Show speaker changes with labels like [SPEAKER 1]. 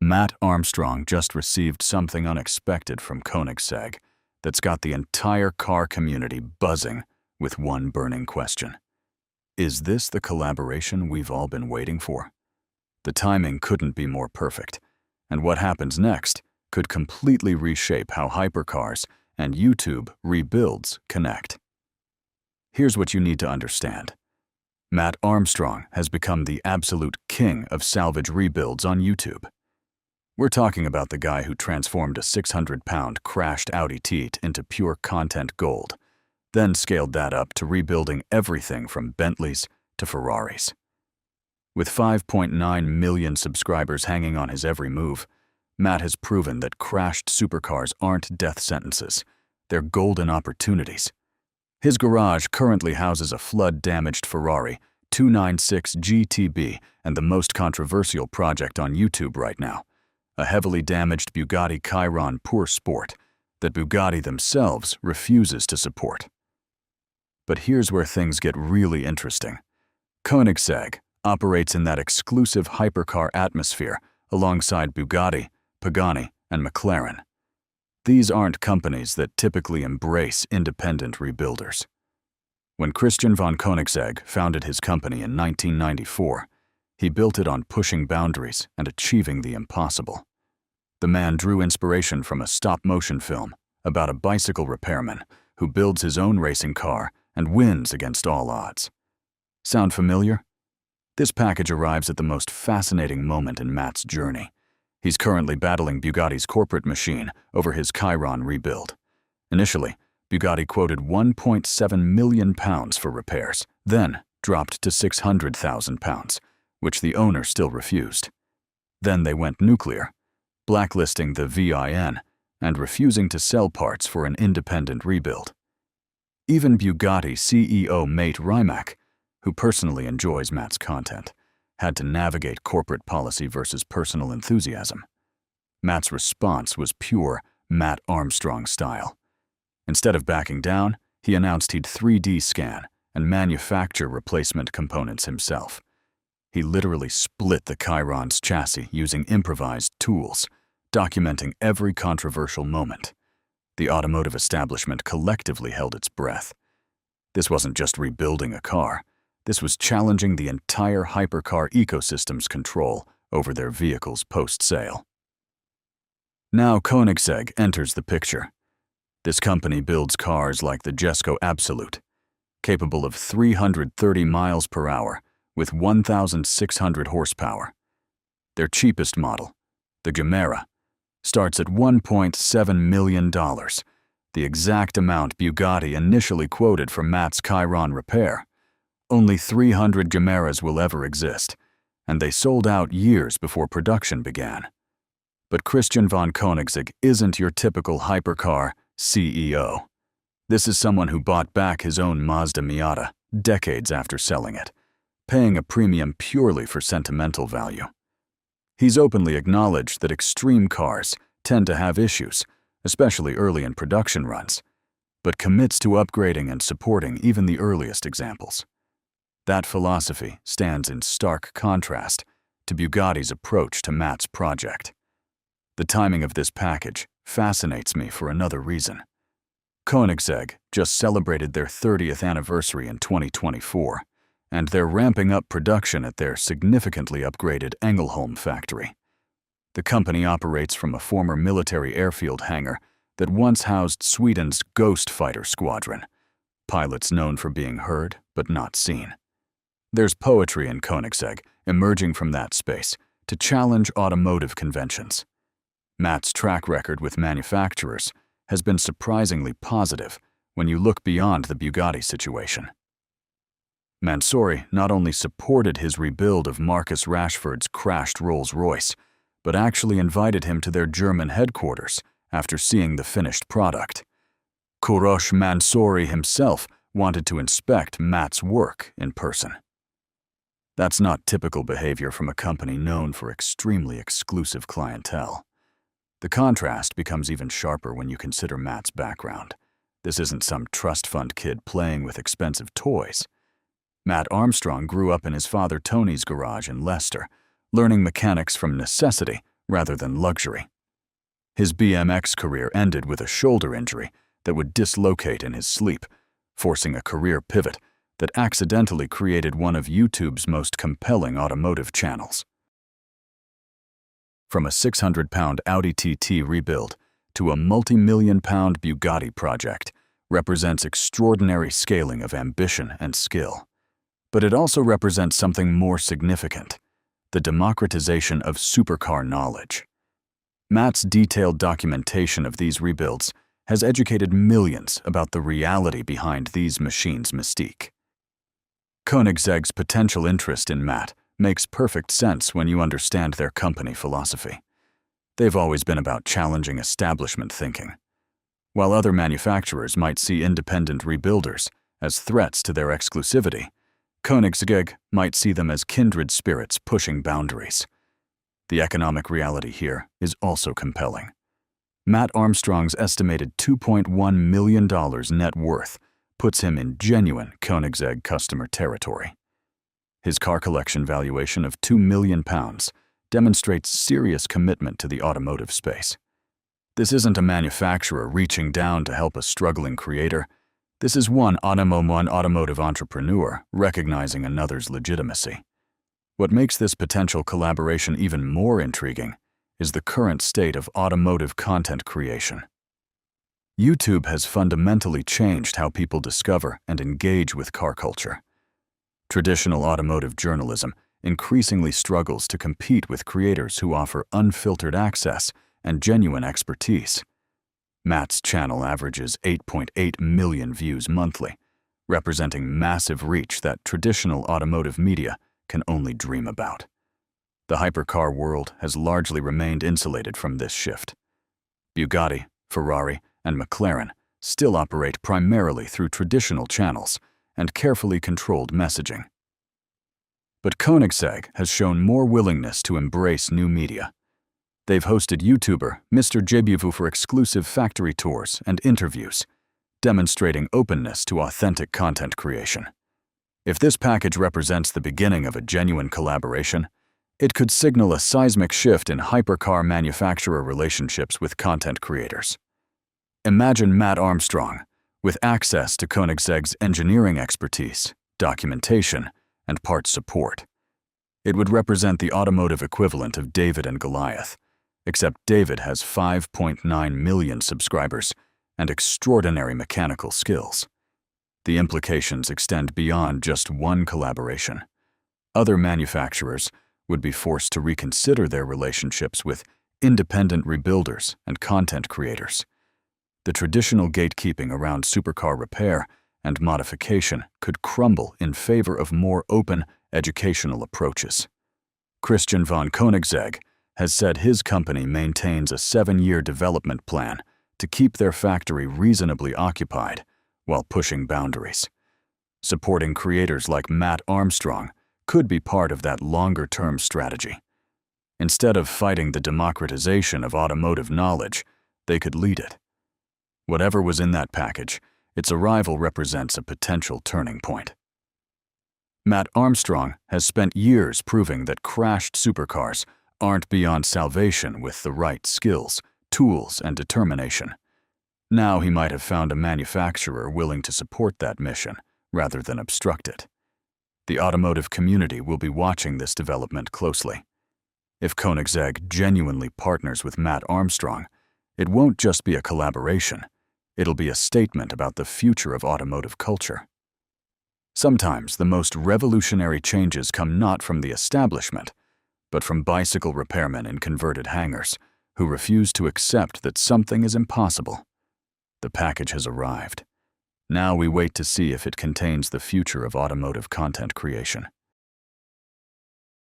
[SPEAKER 1] Matt Armstrong just received something unexpected from Koenigsegg that's got the entire car community buzzing with one burning question. Is this the collaboration we've all been waiting for? The timing couldn't be more perfect, and what happens next could completely reshape how hypercars and YouTube rebuilds connect. Here's what you need to understand. Matt Armstrong has become the absolute king of salvage rebuilds on YouTube. We're talking about the guy who transformed a 600-pound crashed Audi Tt into pure content gold, then scaled that up to rebuilding everything from Bentleys to Ferraris. With 5.9 million subscribers hanging on his every move, Matt has proven that crashed supercars aren't death sentences, they're golden opportunities. His garage currently houses a flood-damaged Ferrari 296 GTB and the most controversial project on YouTube right now, a heavily damaged Bugatti Chiron Pure Sport that Bugatti themselves refuses to support. But here's where things get really interesting. Koenigsegg operates in that exclusive hypercar atmosphere alongside Bugatti, Pagani, and McLaren. These aren't companies that typically embrace independent rebuilders. When Christian von Koenigsegg founded his company in 1994, he built it on pushing boundaries and achieving the impossible. The man drew inspiration from a stop-motion film about a bicycle repairman who builds his own racing car and wins against all odds. Sound familiar? This package arrives at the most fascinating moment in Matt's journey. He's currently battling Bugatti's corporate machine over his Chiron rebuild. Initially, Bugatti quoted £1.7 million for repairs, then dropped to £600,000, which the owner still refused. Then they went nuclear, blacklisting the VIN and refusing to sell parts for an independent rebuild. Even Bugatti CEO Mate Rimac, who personally enjoys Matt's content, had to navigate corporate policy versus personal enthusiasm. Matt's response was pure Matt Armstrong style. Instead of backing down, he announced he'd 3D scan and manufacture replacement components himself. He literally split the Chiron's chassis using improvised tools, documenting every controversial moment. The automotive establishment collectively held its breath. This wasn't just rebuilding a car. This was challenging the entire hypercar ecosystem's control over their vehicles post-sale. Now Koenigsegg enters the picture. This company builds cars like the Jesko Absolute, capable of 330 miles per hour with 1,600 horsepower. Their cheapest model, the Gemera, starts at $1.7 million, the exact amount Bugatti initially quoted for Matt's Chiron repair. Only 300 Gemeras will ever exist, and they sold out years before production began. But Christian von Koenigsegg isn't your typical hypercar CEO. This is someone who bought back his own Mazda Miata decades after selling it, paying a premium purely for sentimental value. He's openly acknowledged that extreme cars tend to have issues, especially early in production runs, but commits to upgrading and supporting even the earliest examples. That philosophy stands in stark contrast to Bugatti's approach to Matt's project. The timing of this package fascinates me for another reason. Koenigsegg just celebrated their 30th anniversary in 2024, and they're ramping up production at their significantly upgraded Ängelholm factory. The company operates from a former military airfield hangar that once housed Sweden's Ghost Fighter Squadron, pilots known for being heard but not seen. There's poetry in Koenigsegg emerging from that space to challenge automotive conventions. Matt's track record with manufacturers has been surprisingly positive when you look beyond the Bugatti situation. Mansouri not only supported his rebuild of Marcus Rashford's crashed Rolls-Royce, but actually invited him to their German headquarters after seeing the finished product. Kourosh Mansouri himself wanted to inspect Matt's work in person. That's not typical behavior from a company known for extremely exclusive clientele. The contrast becomes even sharper when you consider Matt's background. This isn't some trust fund kid playing with expensive toys. Matt Armstrong grew up in his father Tony's garage in Leicester, learning mechanics from necessity rather than luxury. His BMX career ended with a shoulder injury that would dislocate in his sleep, forcing a career pivot that accidentally created one of YouTube's most compelling automotive channels. From a 600-pound Audi TT rebuild to a multi-million-pound Bugatti project represents extraordinary scaling of ambition and skill. But it also represents something more significant: the democratization of supercar knowledge. Matt's detailed documentation of these rebuilds has educated millions about the reality behind these machines' mystique. Koenigsegg's potential interest in Matt makes perfect sense when you understand their company philosophy. They've always been about challenging establishment thinking. While other manufacturers might see independent rebuilders as threats to their exclusivity, Koenigsegg might see them as kindred spirits pushing boundaries. The economic reality here is also compelling. Matt Armstrong's estimated $2.1 million net worth puts him in genuine Koenigsegg customer territory. His car collection valuation of £2 million demonstrates serious commitment to the automotive space. This isn't a manufacturer reaching down to help a struggling creator. This is one automotive entrepreneur recognizing another's legitimacy. What makes this potential collaboration even more intriguing is the current state of automotive content creation. YouTube has fundamentally changed how people discover and engage with car culture. Traditional automotive journalism increasingly struggles to compete with creators who offer unfiltered access and genuine expertise. Matt's channel averages 8.8 million views monthly, representing massive reach that traditional automotive media can only dream about. The hypercar world has largely remained insulated from this shift. Bugatti, Ferrari, and McLaren still operate primarily through traditional channels and carefully controlled messaging. But Koenigsegg has shown more willingness to embrace new media. They've hosted YouTuber Mr. Jebuvu for exclusive factory tours and interviews, demonstrating openness to authentic content creation. If this package represents the beginning of a genuine collaboration, it could signal a seismic shift in hypercar manufacturer relationships with content creators. Imagine Matt Armstrong, with access to Koenigsegg's engineering expertise, documentation, and parts support. It would represent the automotive equivalent of David and Goliath, except David has 5.9 million subscribers and extraordinary mechanical skills. The implications extend beyond just one collaboration. Other manufacturers would be forced to reconsider their relationships with independent rebuilders and content creators. The traditional gatekeeping around supercar repair and modification could crumble in favor of more open, educational approaches. Christian von Koenigsegg has said his company maintains a 7-year development plan to keep their factory reasonably occupied while pushing boundaries. Supporting creators like Matt Armstrong could be part of that longer-term strategy. Instead of fighting the democratization of automotive knowledge, they could lead it. Whatever was in that package, its arrival represents a potential turning point. Matt Armstrong has spent years proving that crashed supercars aren't beyond salvation with the right skills, tools, and determination. Now he might have found a manufacturer willing to support that mission rather than obstruct it. The automotive community will be watching this development closely. If Koenigsegg genuinely partners with Matt Armstrong, it won't just be a collaboration. It'll be a statement about the future of automotive culture. Sometimes the most revolutionary changes come not from the establishment, but from bicycle repairmen in converted hangars who refuse to accept that something is impossible. The package has arrived. Now we wait to see if it contains the future of automotive content creation.